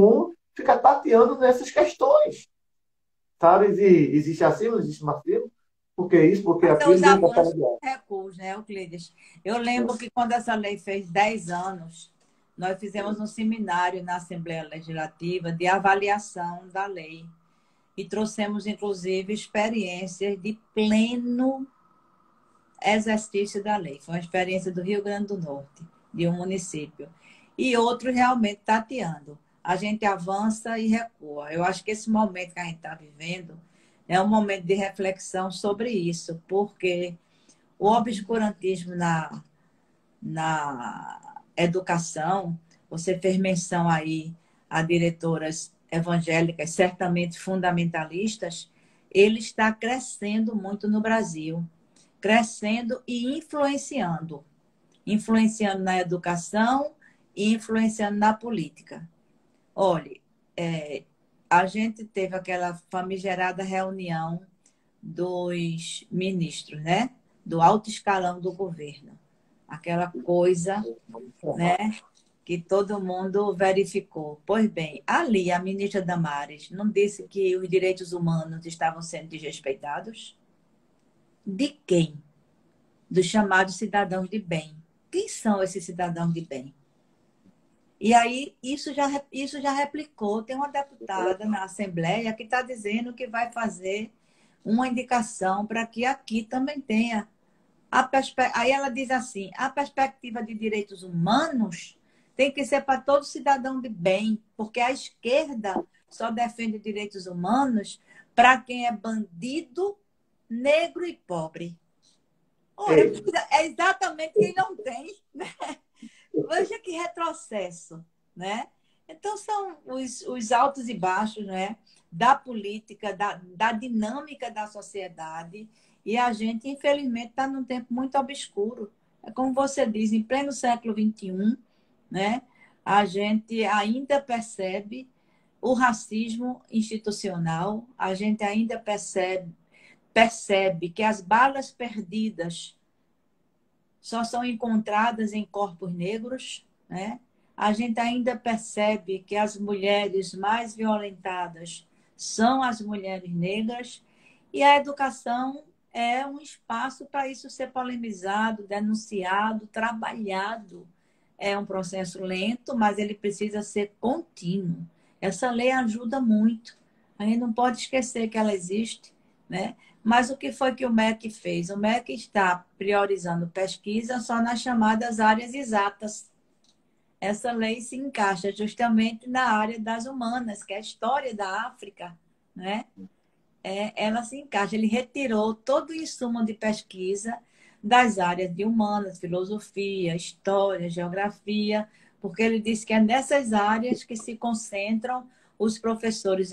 fica tateando nessas questões. Sabe? Existe acima, existe acima. Por que isso? Porque Então, aquilo... os avanços recuos, né, Euclides? Eu lembro que quando essa lei fez 10 anos, nós fizemos um seminário na Assembleia Legislativa de avaliação da lei. E trouxemos, inclusive, experiências de pleno exercício da lei. Foi uma experiência do Rio Grande do Norte, de um município. E outros realmente tateando. A gente avança e recua. Eu acho que esse momento que a gente está vivendo é um momento de reflexão sobre isso, porque o obscurantismo na educação, você fez menção aí a diretoras evangélicas, certamente fundamentalistas, ele está crescendo muito no Brasil, crescendo e influenciando na educação e influenciando na política. Olha, a gente teve aquela famigerada reunião dos ministros, né? Do alto escalão do governo. Aquela coisa, né? que todo mundo verificou. Pois bem, ali a ministra Damares não disse que os direitos humanos estavam sendo desrespeitados? De quem? Dos chamados cidadãos de bem. Quem são esses cidadãos de bem? E aí, isso já replicou. Tem uma deputada na Assembleia que está dizendo que vai fazer uma indicação para que aqui também tenha. Aí ela diz assim, a perspectiva de direitos humanos tem que ser para todo cidadão de bem, porque a esquerda só defende direitos humanos para quem é bandido, negro e pobre. Ora, é exatamente quem não tem, né? Veja que retrocesso, né? Então, são os altos e baixos, né? Da política, da dinâmica da sociedade, e a gente, infelizmente, está num tempo muito obscuro. É como você diz, em pleno século XXI, né? A gente ainda percebe o racismo institucional, a gente ainda percebe que as balas perdidas só são encontradas em corpos negros, né? A gente ainda percebe que as mulheres mais violentadas são as mulheres negras, e a educação é um espaço para isso ser polemizado, denunciado, trabalhado. É um processo lento, mas ele precisa ser contínuo. Essa lei ajuda muito. A gente não pode esquecer que ela existe, né? Mas o que foi que o MEC fez? O MEC está priorizando pesquisa só nas chamadas áreas exatas. Essa lei se encaixa justamente na área das humanas, que é a história da África, né? Ela se encaixa. Ele retirou todo o insumo de pesquisa das áreas de humanas, filosofia, história, geografia, porque ele disse que é nessas áreas que se concentram os professores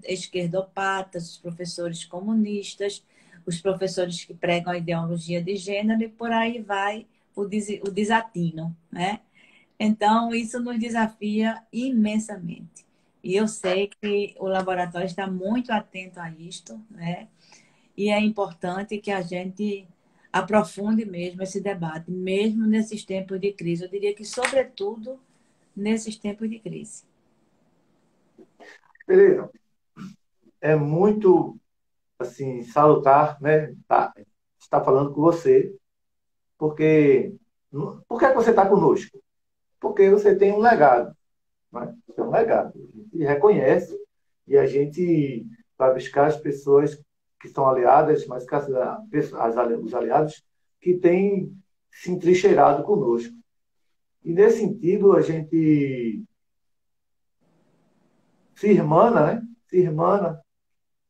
esquerdopatas, os professores comunistas, os professores que pregam a ideologia de gênero, e por aí vai o desatino, né? Então, isso nos desafia imensamente. E eu sei que o laboratório está muito atento a isto, né? E é importante que a gente aprofunde mesmo esse debate, mesmo nesses tempos de crise. Eu diria que, sobretudo, nesses tempos de crise. Beleza. É muito, assim, salutar, né? Estar falando com você, porque por que você está conosco? Porque você tem um legado, né? Tem um legado. A gente reconhece e a gente vai buscar as pessoas que são aliadas, mas os aliados que têm se entrincheirado conosco. E, nesse sentido, a gente se irmana, né? Se irmana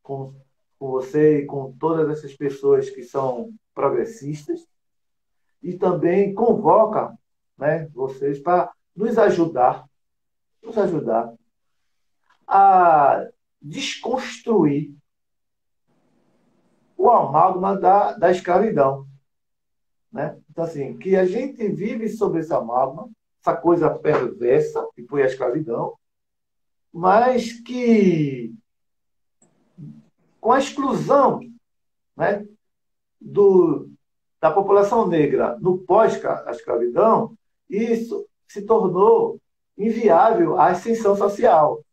com você e com todas essas pessoas que são progressistas, e também convoca, né, vocês para nos ajudar a desconstruir o amálgama da escravidão, né? Então, assim, que a gente vive sobre esse amálgama, essa coisa perversa que foi a escravidão, mas que, com a exclusão, né, da população negra no pós-escravidão, isso se tornou inviável a ascensão social.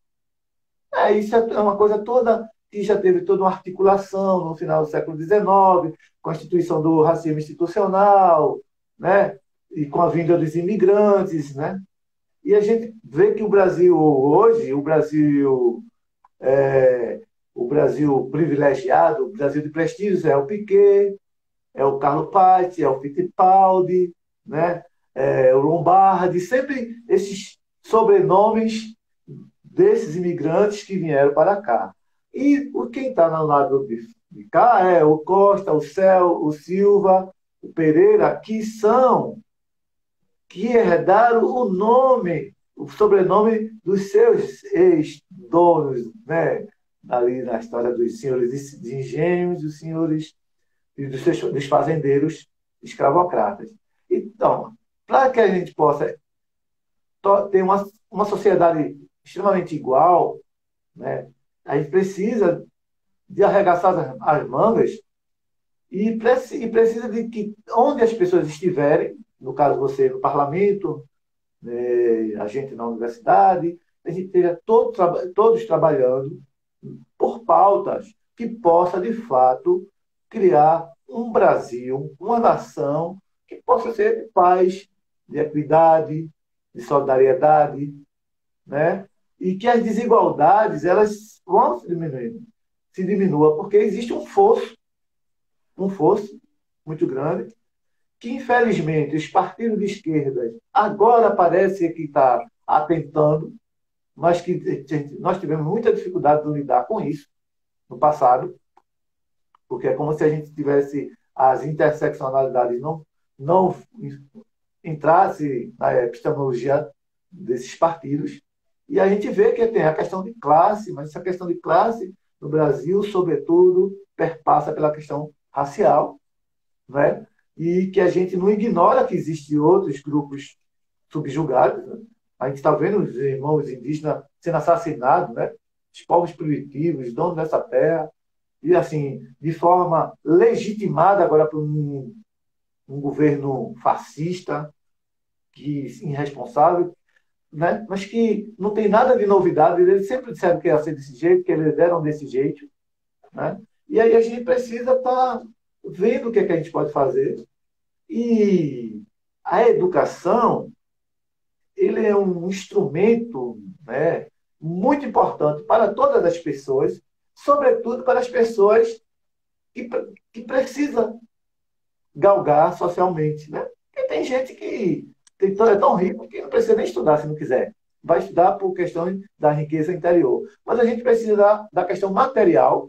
Isso é uma coisa toda que já teve toda uma articulação no final do século XIX, constituição do racismo institucional, né? E com a vinda dos imigrantes, né? E a gente vê que o Brasil hoje, o Brasil privilegiado, o Brasil de prestígio, é o Piquet, é o Carlo Paes, é o Fittipaldi, né? O Lombardi, sempre esses sobrenomes desses imigrantes que vieram para cá. E quem está no lado de cá é o Costa, o Céu, o Silva, o Pereira, que herdaram o nome, o sobrenome dos seus ex-donos, né? Ali na história dos senhores de engenhos, dos senhores e dos fazendeiros escravocratas. Então, para que a gente possa ter uma sociedade extremamente igual, né, a gente precisa de arregaçar as mangas e precisa de que, onde as pessoas estiverem, no caso você no parlamento, a gente na universidade, a gente esteja todos trabalhando por pautas que possa, de fato, criar um Brasil, uma nação que possa ser de paz, de equidade, de solidariedade, né? E que as desigualdades elas vão se diminua, porque existe um fosso muito grande, que infelizmente os partidos de esquerda agora parece que está atentando, mas que nós tivemos muita dificuldade de lidar com isso no passado, porque é como se a gente tivesse as interseccionalidades não entrasse na epistemologia desses partidos. E a gente vê que tem a questão de classe, mas essa questão de classe no Brasil, sobretudo, perpassa pela questão racial, né? E que a gente não ignora que existem outros grupos subjugados. Né? A gente está vendo os irmãos indígenas sendo assassinados, né? Os povos primitivos, donos dessa terra, e assim, de forma legitimada agora por um governo fascista, irresponsável, né? Mas que não tem nada de novidade. Eles sempre disseram que ia ser desse jeito, que eles eram desse jeito. Né? E aí a gente precisa estar vendo o que, é que a gente pode fazer. E a educação ele é um instrumento, né, muito importante para todas as pessoas, sobretudo para as pessoas que, que precisam galgar socialmente. Né? Porque tem gente que é tão rico que não precisa nem estudar se não quiser. Vai estudar por questão da riqueza interior. Mas a gente precisa da questão material,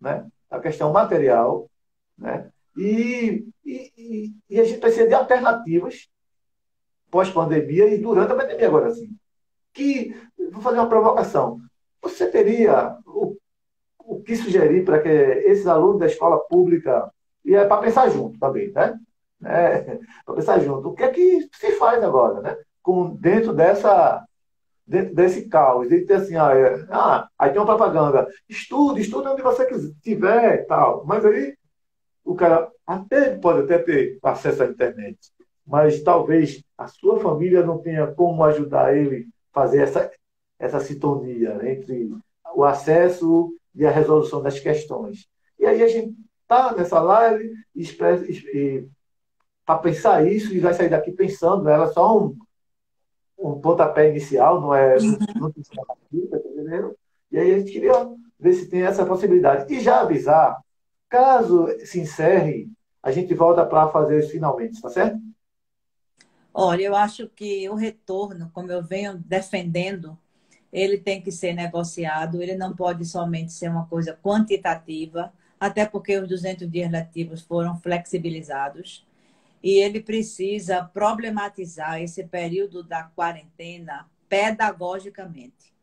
né? A questão material, né? E a gente precisa de alternativas pós-pandemia e durante a pandemia agora sim. Vou fazer uma provocação. Você teria o que sugerir para que esses alunos da escola pública, e é para pensar junto também, né? Para pensar junto. O que é que se faz agora, né? Dentro desse caos, de ter assim, aí tem uma propaganda, estude onde você estiver, tal. Mas aí o cara pode até ter acesso à internet, mas talvez a sua família não tenha como ajudar ele a fazer essa sintonia, né, entre o acesso e a resolução das questões. E aí a gente está nessa live para pensar isso e vai sair daqui pensando, né, ela é só um pontapé inicial, não é não tem tá entendendo? E aí a gente queria ver se tem essa possibilidade. E já avisar, caso se encerre, a gente volta para fazer os finalmente, tá certo? Olha, eu acho que o retorno, como eu venho defendendo, ele tem que ser negociado, ele não pode somente ser uma coisa quantitativa, até porque os 200 dias letivos foram flexibilizados, e ele precisa problematizar esse período da quarentena pedagogicamente.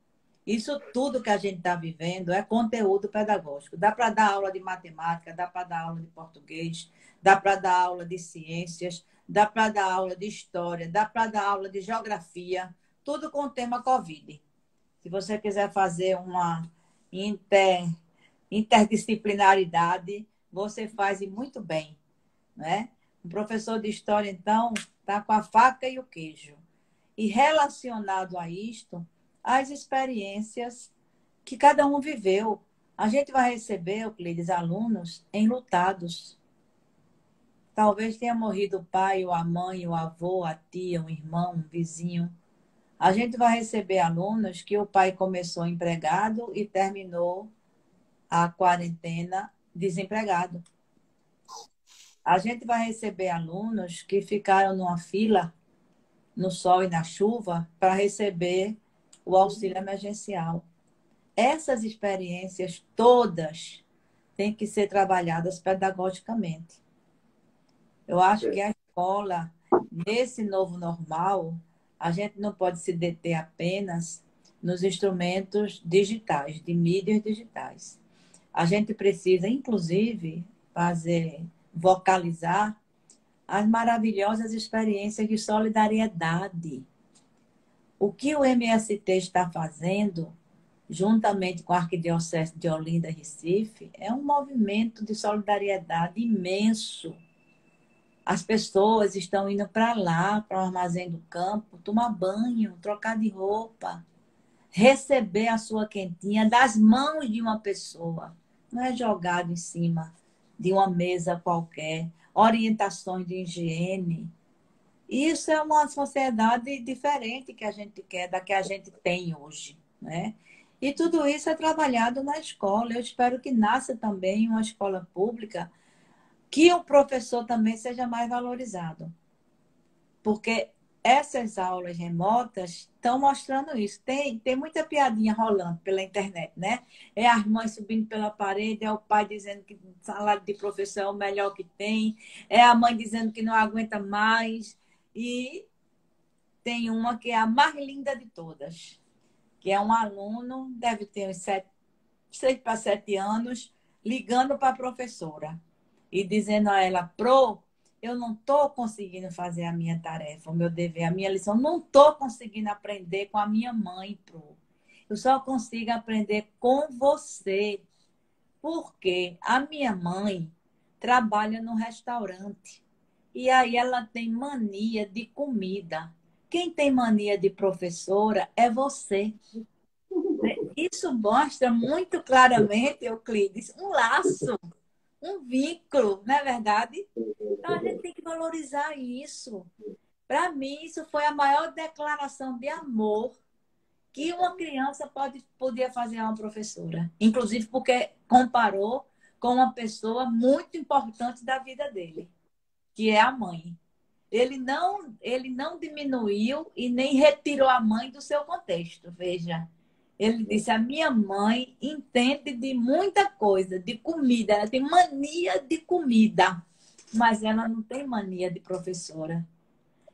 Isso tudo que a gente está vivendo é conteúdo pedagógico. Dá para dar aula de matemática, dá para dar aula de português, dá para dar aula de ciências, dá para dar aula de história, dá para dar aula de geografia, tudo com o tema Covid. Se você quiser fazer uma interdisciplinaridade, você faz e muito bem, né? Um professor de história, então, está com a faca e o queijo. E relacionado a isto, as experiências que cada um viveu. A gente vai receber, Euclides, alunos enlutados. Talvez tenha morrido o pai, ou a mãe, o avô, a tia, um irmão, um vizinho. A gente vai receber alunos que o pai começou empregado e terminou a quarentena desempregado. A gente vai receber alunos que ficaram numa fila, no sol e na chuva, para receber o auxílio emergencial. Essas experiências todas têm que ser trabalhadas pedagogicamente. Eu acho que a escola, nesse novo normal, a gente não pode se deter apenas nos instrumentos digitais, de mídias digitais. A gente precisa, inclusive, vocalizar as maravilhosas experiências de solidariedade. O que o MST está fazendo, juntamente com a Arquidiocese de Olinda e Recife, é um movimento de solidariedade imenso. As pessoas estão indo para lá, para o armazém do campo, tomar banho, trocar de roupa, receber a sua quentinha das mãos de uma pessoa. Não é jogado em cima de uma mesa qualquer. Orientações de higiene. Isso é uma sociedade diferente que a gente quer, da que a gente tem hoje, né? E tudo isso é trabalhado na escola. Eu espero que nasça também uma escola pública que o professor também seja mais valorizado. Porque essas aulas remotas estão mostrando isso. Tem muita piadinha rolando pela internet, né? É as mães subindo pela parede, é o pai dizendo que o salário de professor é o melhor que tem, é a mãe dizendo que não aguenta mais. E tem uma que é a mais linda de todas, que é um aluno, deve ter uns 6 para 7 anos, ligando para a professora e dizendo a ela: Pro, eu não estou conseguindo fazer a minha tarefa, o meu dever, a minha lição, não estou conseguindo aprender com a minha mãe, Pro. Eu só consigo aprender com você, porque a minha mãe trabalha no restaurante e aí ela tem mania de comida. Quem tem mania de professora é você. Isso mostra muito claramente, Euclides, um laço, um vínculo, não é verdade? Então, a gente tem que valorizar isso. Para mim, isso foi a maior declaração de amor que uma criança podia fazer a uma professora. Inclusive porque comparou com uma pessoa muito importante da vida dele, que é a mãe. Ele não diminuiu e nem retirou a mãe do seu contexto, veja. Ele disse: a minha mãe entende de muita coisa, de comida, ela tem mania de comida, mas ela não tem mania de professora.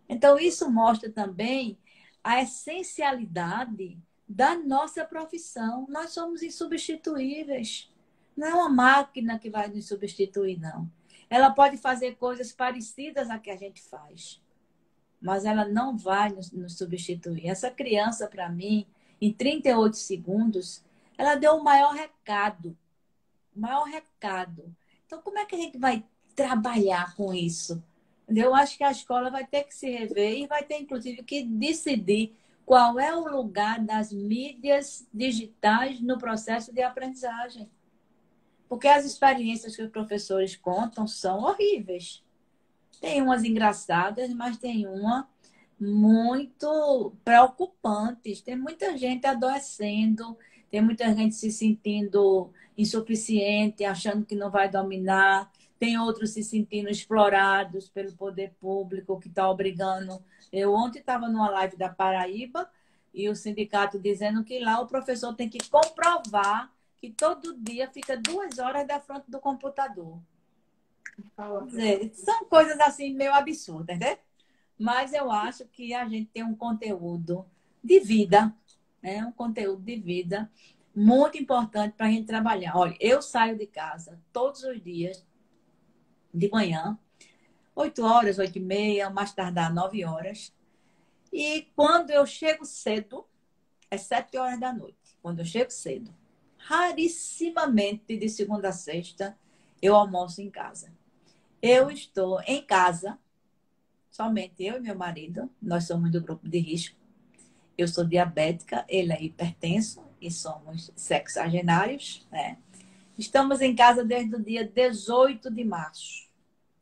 Então, isso mostra também a essencialidade da nossa profissão. Nós somos insubstituíveis. Não é uma máquina que vai nos substituir, não. Ela pode fazer coisas parecidas a que a gente faz, mas ela não vai nos substituir. Essa criança, para mim, em 38 segundos, ela deu o maior recado. O maior recado. Então, como é que a gente vai trabalhar com isso? Eu acho que a escola vai ter que se rever e vai ter, inclusive, que decidir qual é o lugar das mídias digitais no processo de aprendizagem. Porque as experiências que os professores contam são horríveis. Tem umas engraçadas, mas tem uma muito preocupantes. Tem muita gente adoecendo, tem muita gente se sentindo insuficiente, achando que não vai dominar. Tem outros se sentindo explorados pelo poder público, que está obrigando. Eu ontem estava numa live da Paraíba e o sindicato dizendo que lá o professor tem que comprovar que todo dia fica 2 horas da frente do computador. Quer dizer, são coisas assim meio absurdas, né? Mas eu acho que a gente tem um conteúdo de vida, né? Um conteúdo de vida muito importante para a gente trabalhar. Olha, eu saio de casa todos os dias, de manhã, 8 horas, 8h30, mais tardar 9 horas. E quando eu chego cedo, é 7 horas da noite. Quando eu chego cedo, rarissimamente, de segunda a sexta, eu almoço em casa. Eu estou em casa, somente eu e meu marido, nós somos do grupo de risco. Eu sou diabética, ele é hipertenso e somos sexagenários, né? Estamos em casa desde o dia 18 de março,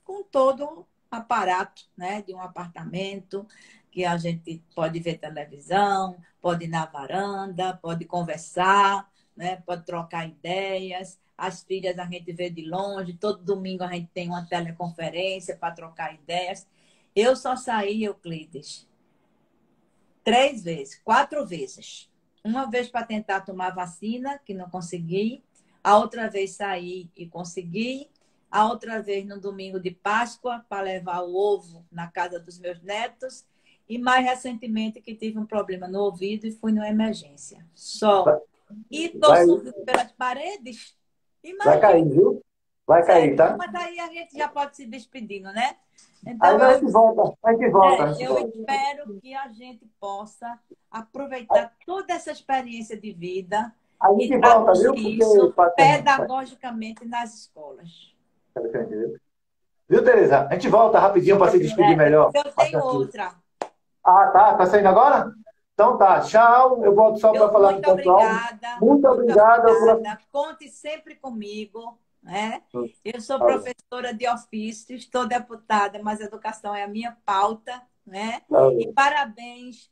com todo o aparato, né, de um apartamento, que a gente pode ver televisão, pode ir na varanda, pode conversar, né, pode trocar ideias. As filhas a gente vê de longe, todo domingo a gente tem uma teleconferência para trocar ideias. Eu só saí, Euclides, 3 vezes, 4 vezes. Uma vez para tentar tomar vacina, que não consegui. A outra vez saí e consegui. A outra vez no domingo de Páscoa, para levar o ovo na casa dos meus netos. E mais recentemente que tive um problema no ouvido e fui numa emergência. Só. E estou subindo pelas paredes. Vai cair, Imagina. viu? Vai cair, tá? Mas aí a gente já pode se despedindo, né? Aí Então, a gente volta, a gente volta, a gente eu volta. espero que a gente possa aproveitar toda essa experiência de vida A e gente volta, viu? traduzir isso Porque pedagogicamente nas escolas. viu? Viu, Tereza? A gente volta rapidinho para se despedir melhor. Eu tenho outra. Ah, tá. Tá saindo agora? Então tá. Tchau. Eu volto só para falar com o Muito pessoal. obrigada. Muito obrigada. Conte sempre comigo. Né? Eu sou professora de ofício, estou deputada, mas educação é a minha pauta. Né? E parabéns